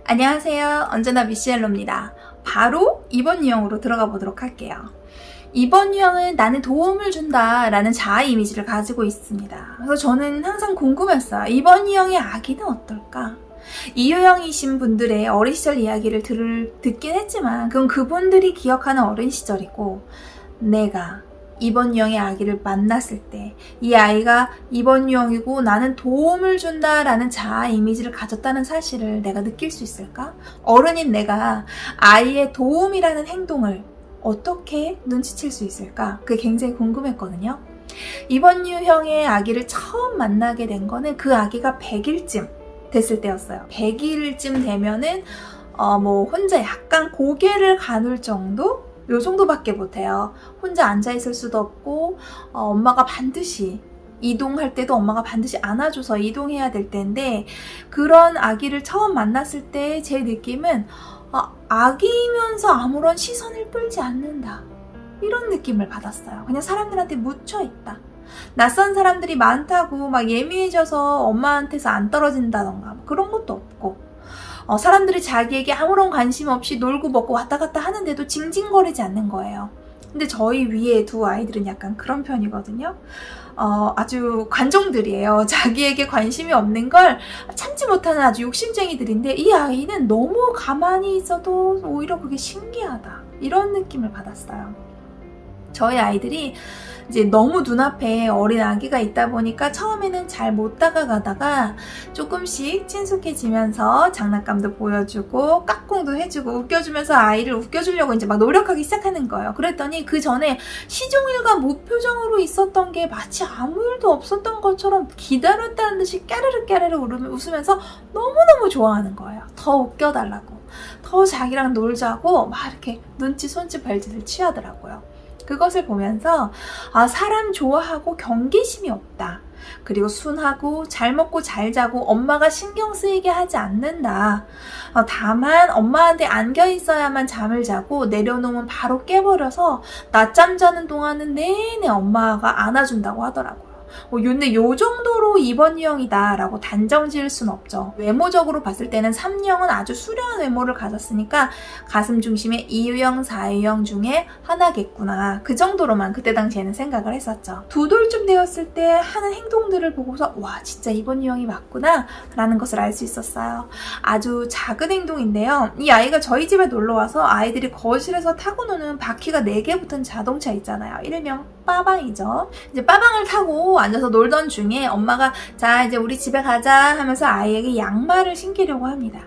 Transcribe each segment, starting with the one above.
안녕하세요. 언제나 미시엘로입니다. 바로 이번 유형으로 들어가 보도록 할게요. 이번 유형은 나는 도움을 준다 라는 자아 이미지를 가지고 있습니다. 그래서 저는 항상 궁금했어요. 이번 유형의 아기는 어떨까? 이 유형이신 분들의 어린 시절 이야기를 듣긴 했지만 그건 그분들이 기억하는 어린 시절이고, 내가 이번 유형의 아기를 만났을 때 이 아이가 이번 유형이고 나는 도움을 준다라는 자아 이미지를 가졌다는 사실을 내가 느낄 수 있을까? 어른인 내가 아이의 도움이라는 행동을 어떻게 눈치챌 수 있을까? 그게 굉장히 궁금했거든요. 이번 유형의 아기를 처음 만나게 된 거는 그 아기가 100일쯤 됐을 때였어요. 100일쯤 되면은 혼자 약간 고개를 가눌 정도? 요 정도밖에 못해요. 혼자 앉아있을 수도 없고, 엄마가 반드시 이동할 때도 엄마가 반드시 안아줘서 이동해야 될 텐데, 그런 아기를 처음 만났을 때 제 느낌은 아기면서 아무런 시선을 끌지 않는다, 이런 느낌을 받았어요. 그냥 사람들한테 묻혀있다. 낯선 사람들이 많다고 막 예민해져서 엄마한테서 안 떨어진다던가 그런 것도 없고, 사람들이 자기에게 아무런 관심 없이 놀고 먹고 왔다 갔다 하는데도 징징거리지 않는 거예요. 근데 저희 위에 두 아이들은 약간 그런 편이거든요. 아주 관종들이에요. 자기에게 관심이 없는 걸 참지 못하는 아주 욕심쟁이들인데, 이 아이는 너무 가만히 있어도 오히려 그게 신기하다, 이런 느낌을 받았어요. 저희 아이들이 이제 너무 눈앞에 어린 아기가 있다 보니까 처음에는 잘 못 다가가다가 조금씩 친숙해지면서 장난감도 보여주고 까꿍도 해주고 웃겨주면서 아이를 웃겨주려고 이제 막 노력하기 시작하는 거예요. 그랬더니 그 전에 시종일관 무표정으로 있었던 게 마치 아무 일도 없었던 것처럼 기다렸다는 듯이 까르르 까르르 웃으면서 너무너무 좋아하는 거예요. 더 웃겨달라고, 더 자기랑 놀자고 막 이렇게 눈치 손짓 발짓을 취하더라고요. 그것을 보면서 사람 좋아하고 경계심이 없다. 그리고 순하고 잘 먹고 잘 자고 엄마가 신경 쓰이게 하지 않는다. 다만 엄마한테 안겨 있어야만 잠을 자고 내려놓으면 바로 깨버려서 낮잠 자는 동안은 내내 엄마가 안아준다고 하더라고요. 근데 요 정도로 2번 유형이다 라고 단정 지을 순 없죠. 외모적으로 봤을 때는 3유형은 아주 수려한 외모를 가졌으니까 가슴 중심의 2유형, 4유형 중에 하나겠구나, 그 정도로만 그때 당시에는 생각을 했었죠. 두 돌쯤 되었을 때 하는 행동들을 보고서 와, 진짜 2번 유형이 맞구나 라는 것을 알 수 있었어요. 아주 작은 행동인데요. 이 아이가 저희 집에 놀러와서 아이들이 거실에서 타고 노는 바퀴가 4개 붙은 자동차 있잖아요. 일명 빠방이죠. 이제 빠방을 타고 앉아서 놀던 중에 엄마가 자, 이제 우리 집에 가자 하면서 아이에게 양말을 신기려고 합니다.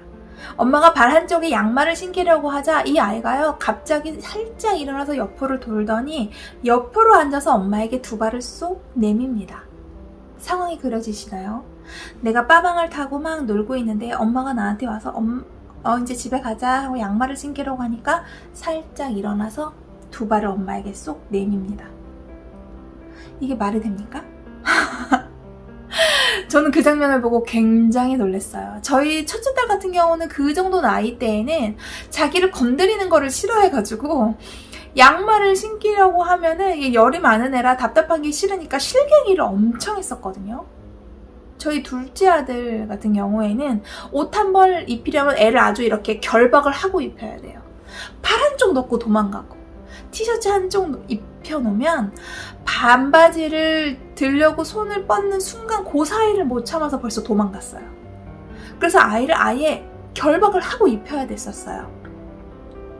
엄마가 발 한쪽에 양말을 신기려고 하자 이 아이가요, 갑자기 살짝 일어나서 옆으로 돌더니 옆으로 앉아서 엄마에게 두 발을 쏙 내밉니다. 상황이 그려지시나요? 내가 빠방을 타고 막 놀고 있는데 엄마가 나한테 와서 이제 집에 가자 하고 양말을 신기려고 하니까 살짝 일어나서 두 발을 엄마에게 쏙 내밉니다. 이게 말이 됩니까? 저는 그 장면을 보고 굉장히 놀랐어요. 저희 첫째 딸 같은 경우는 그 정도 나이 때에는 자기를 건드리는 거를 싫어해가지고 양말을 신기려고 하면은 열이 많은 애라 답답한 게 싫으니까 실갱이를 엄청 했었거든요. 저희 둘째 아들 같은 경우에는 옷 한 벌 입히려면 애를 아주 이렇게 결박을 하고 입혀야 돼요. 팔 한쪽 넣고 도망가고, 티셔츠 한쪽 입혀놓으면 반바지를 들려고 손을 뻗는 순간 그 사이를 못 참아서 벌써 도망갔어요. 그래서 아이를 아예 결박을 하고 입혀야 됐었어요.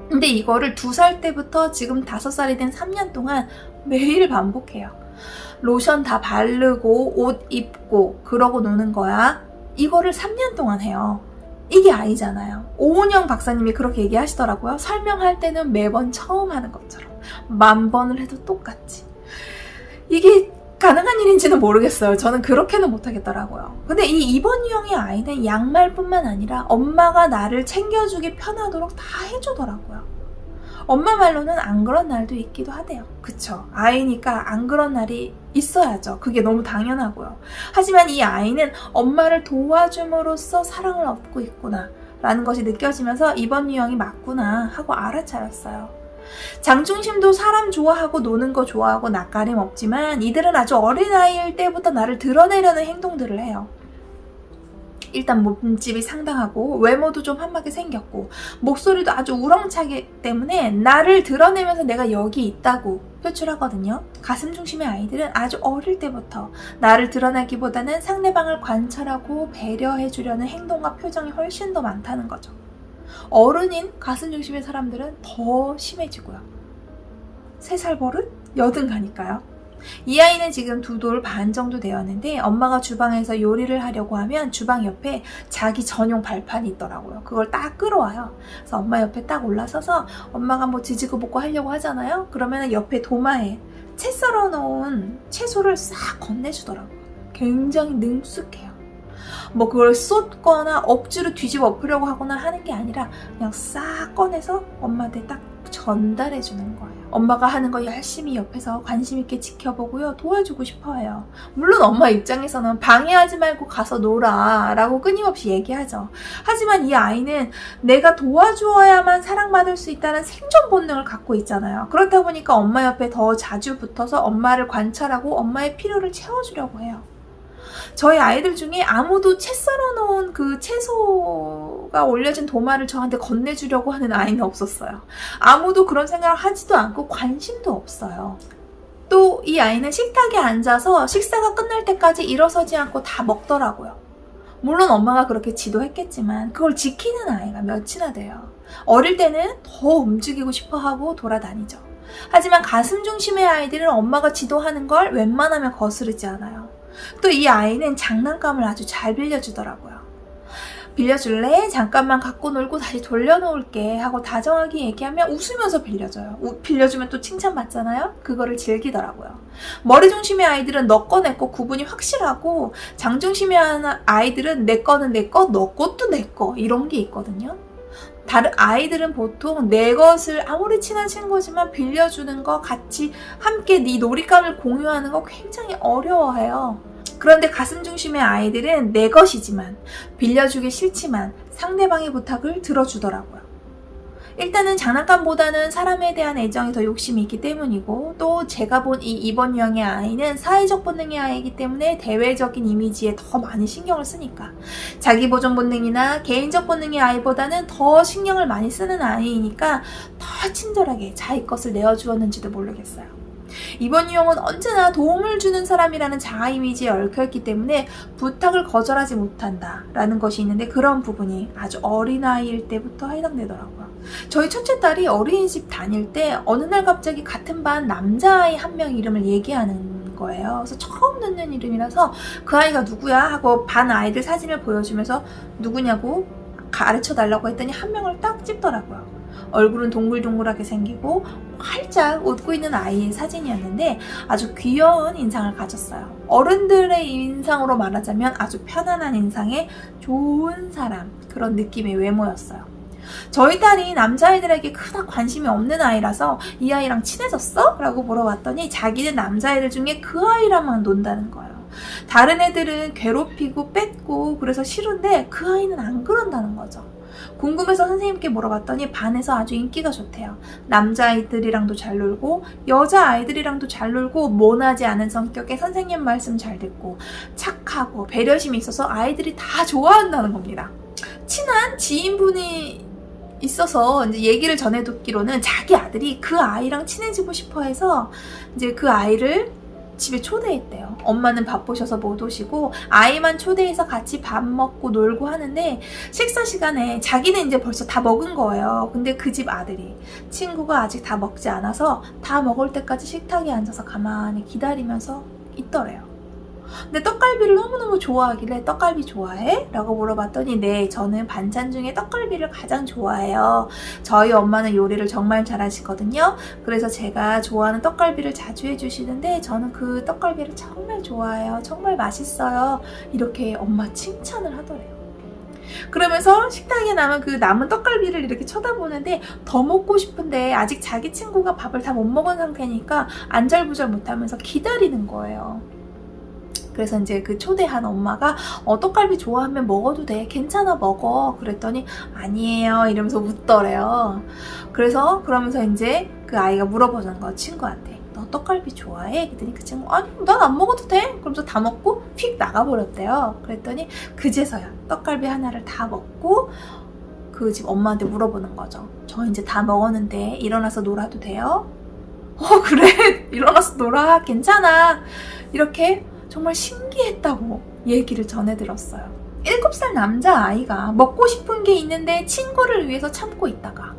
근데 이거를 2살 때부터 지금 5살이 된 3년 동안 매일 반복해요. 로션 다 바르고 옷 입고 그러고 노는 거야. 이거를 3년 동안 해요. 이게 아이잖아요. 오은영 박사님이 그렇게 얘기하시더라고요. 설명할 때는 매번 처음 하는 것처럼 10,000번을 해도 똑같이. 이게 가능한 일인지는 모르겠어요. 저는 그렇게는 못하겠더라고요. 근데 이 2번 유형의 아이는 양말뿐만 아니라 엄마가 나를 챙겨주기 편하도록 다 해주더라고요. 엄마 말로는 안 그런 날도 있기도 하대요. 그쵸? 아이니까 안 그런 날이 있어야죠. 그게 너무 당연하고요. 하지만 이 아이는 엄마를 도와줌으로써 사랑을 얻고 있구나 라는 것이 느껴지면서 이번 유형이 맞구나 하고 알아차렸어요. 장중심도 사람 좋아하고 노는 거 좋아하고 낯가림 없지만 이들은 아주 어린아이일 때부터 나를 드러내려는 행동들을 해요. 일단 몸집이 상당하고 외모도 좀 한마게 생겼고 목소리도 아주 우렁차기 때문에 나를 드러내면서 내가 여기 있다고 표출하거든요. 가슴 중심의 아이들은 아주 어릴 때부터 나를 드러내기보다는 상대방을 관찰하고 배려해 주려는 행동과 표정이 훨씬 더 많다는 거죠. 어른인 가슴 중심의 사람들은 더 심해지고요. 3살 버릇? 여든 가니까요. 이 아이는 지금 2돌 반 정도 되었는데 엄마가 주방에서 요리를 하려고 하면 주방 옆에 자기 전용 발판이 있더라고요. 그걸 딱 끌어와요. 그래서 엄마 옆에 딱 올라서서 엄마가 뭐 지지고 볶고 하려고 하잖아요. 그러면 옆에 도마에 채 썰어 놓은 채소를 싹 건네주더라고요. 굉장히 능숙해요. 뭐 그걸 쏟거나 억지로 뒤집어 엎으려고 하거나 하는 게 아니라 그냥 싹 꺼내서 엄마한테 딱 전달해 주는 거예요. 엄마가 하는 거 열심히 옆에서 관심 있게 지켜보고요. 도와주고 싶어 해요. 물론 엄마 입장에서는 방해하지 말고 가서 놀아 라고 끊임없이 얘기하죠. 하지만 이 아이는 내가 도와주어야만 사랑받을 수 있다는 생존 본능을 갖고 있잖아요. 그렇다 보니까 엄마 옆에 더 자주 붙어서 엄마를 관찰하고 엄마의 필요를 채워주려고 해요. 저희 아이들 중에 아무도 채 썰어놓은 그 채소가 올려진 도마를 저한테 건네주려고 하는 아이는 없었어요. 아무도 그런 생각을 하지도 않고 관심도 없어요. 또 이 아이는 식탁에 앉아서 식사가 끝날 때까지 일어서지 않고 다 먹더라고요. 물론 엄마가 그렇게 지도했겠지만 그걸 지키는 아이가 몇이나 돼요. 어릴 때는 더 움직이고 싶어하고 돌아다니죠. 하지만 가슴 중심의 아이들은 엄마가 지도하는 걸 웬만하면 거스르지 않아요. 또 이 아이는 장난감을 아주 잘 빌려주더라고요. 빌려줄래? 잠깐만 갖고 놀고 다시 돌려놓을게 하고 다정하게 얘기하면 웃으면서 빌려줘요. 빌려주면 또 칭찬받잖아요? 그거를 즐기더라고요. 머리 중심의 아이들은 너 거 내 거 구분이 확실하고 장 중심의 아이들은 내 거는 내 거, 너 것도 내 거 이런 게 있거든요. 다른 아이들은 보통 내 것을 아무리 친한 친구지만 빌려주는 거 같이 함께 네 놀잇감을 공유하는 거 굉장히 어려워해요. 그런데 가슴 중심의 아이들은 내 것이지만 빌려주기 싫지만 상대방의 부탁을 들어주더라고요. 일단은 장난감보다는 사람에 대한 애정이 더 욕심이 있기 때문이고 또 제가 본 이 이번 유형의 아이는 사회적 본능의 아이이기 때문에 대외적인 이미지에 더 많이 신경을 쓰니까 자기 보존 본능이나 개인적 본능의 아이보다는 더 신경을 많이 쓰는 아이이니까 더 친절하게 자기 것을 내어주었는지도 모르겠어요. 이번 유형은 언제나 도움을 주는 사람이라는 자아 이미지에 얽혀있기 때문에 부탁을 거절하지 못한다 라는 것이 있는데 그런 부분이 아주 어린아이일 때부터 해당되더라고요. 저희 첫째 딸이 어린이집 다닐 때 어느 날 갑자기 같은 반 남자아이 한 명 이름을 얘기하는 거예요. 그래서 처음 듣는 이름이라서 그 아이가 누구야 하고 반 아이들 사진을 보여주면서 누구냐고 가르쳐 달라고 했더니 한 명을 딱 찝더라고요. 얼굴은 동글동글하게 생기고 활짝 웃고 있는 아이의 사진이었는데 아주 귀여운 인상을 가졌어요. 어른들의 인상으로 말하자면 아주 편안한 인상의 좋은 사람, 그런 느낌의 외모였어요. 저희 딸이 남자아이들에게 크다 관심이 없는 아이라서 이 아이랑 친해졌어? 라고 물어봤더니 자기는 남자아이들 중에 그 아이랑만 논다는 거예요. 다른 애들은 괴롭히고 뺏고 그래서 싫은데 그 아이는 안 그런다는 거죠. 궁금해서 선생님께 물어봤더니 반에서 아주 인기가 좋대요. 남자아이들이랑도 잘 놀고 여자아이들이랑도 잘 놀고 모나지 않은 성격에 선생님 말씀 잘 듣고 착하고 배려심이 있어서 아이들이 다 좋아한다는 겁니다. 친한 지인분이 있어서 이제 얘기를 전해 듣기로는 자기 아들이 그 아이랑 친해지고 싶어 해서 이제 그 아이를 집에 초대했대요. 엄마는 바쁘셔서 못 오시고 아이만 초대해서 같이 밥 먹고 놀고 하는데 식사 시간에 자기는 이제 벌써 다 먹은 거예요. 근데 그 집 아들이 친구가 아직 다 먹지 않아서 다 먹을 때까지 식탁에 앉아서 가만히 기다리면서 있더래요. 근데 떡갈비를 너무너무 좋아하길래 떡갈비 좋아해? 라고 물어봤더니 네, 저는 반찬 중에 떡갈비를 가장 좋아해요. 저희 엄마는 요리를 정말 잘하시거든요. 그래서 제가 좋아하는 떡갈비를 자주 해주시는데 저는 그 떡갈비를 정말 좋아해요. 정말 맛있어요. 이렇게 엄마 칭찬을 하더래요. 그러면서 식탁에 남은 그 남은 떡갈비를 이렇게 쳐다보는데 더 먹고 싶은데 아직 자기 친구가 밥을 다 못 먹은 상태니까 안절부절 못하면서 기다리는 거예요. 그래서 이제 그 초대한 엄마가 떡갈비 좋아하면 먹어도 돼. 괜찮아 먹어. 그랬더니 아니에요. 이러면서 웃더래요. 그러면서 이제 그 아이가 물어보는 거 친구한테. 너 떡갈비 좋아해? 그랬더니 그 친구 아니 난 안 먹어도 돼. 그러면서 다 먹고 휙 나가버렸대요. 그랬더니 그제서야 떡갈비 하나를 다 먹고 그 집 엄마한테 물어보는 거죠. 저 이제 다 먹었는데 일어나서 놀아도 돼요? 그래, 일어나서 놀아, 괜찮아. 이렇게 정말 신기했다고 얘기를 전해 들었어요. 7살 남자아이가 먹고 싶은 게 있는데 친구를 위해서 참고 있다가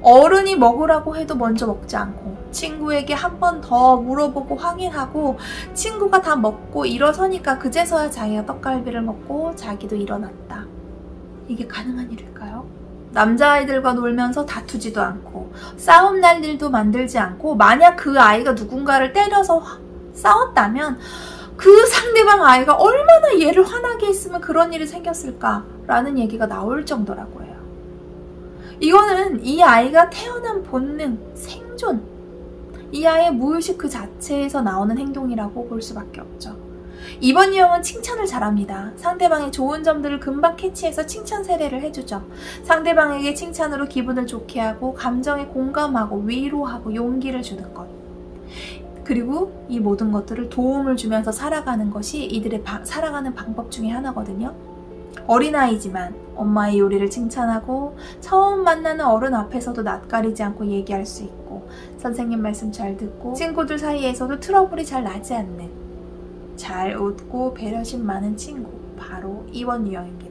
어른이 먹으라고 해도 먼저 먹지 않고 친구에게 한 번 더 물어보고 확인하고 친구가 다 먹고 일어서니까 그제서야 자기가 떡갈비를 먹고 자기도 일어났다. 이게 가능한 일일까요? 남자아이들과 놀면서 다투지도 않고 싸움 날 일도 만들지 않고 만약 그 아이가 누군가를 때려서 싸웠다면 그 상대방 아이가 얼마나 얘를 화나게 했으면 그런 일이 생겼을까라는 얘기가 나올 정도라고 해요. 이거는 이 아이가 태어난 본능, 생존, 이 아이의 무의식 그 자체에서 나오는 행동이라고 볼 수밖에 없죠. 이번 유형은 칭찬을 잘합니다. 상대방의 좋은 점들을 금방 캐치해서 칭찬 세례를 해주죠. 상대방에게 칭찬으로 기분을 좋게 하고 감정에 공감하고 위로하고 용기를 주는 것. 그리고 이 모든 것들을 도움을 주면서 살아가는 것이 이들의 살아가는 방법 중에 하나거든요. 어린아이지만 엄마의 요리를 칭찬하고 처음 만나는 어른 앞에서도 낯가리지 않고 얘기할 수 있고 선생님 말씀 잘 듣고 친구들 사이에서도 트러블이 잘 나지 않는 잘 웃고 배려심 많은 친구, 바로 이번 유형입니다.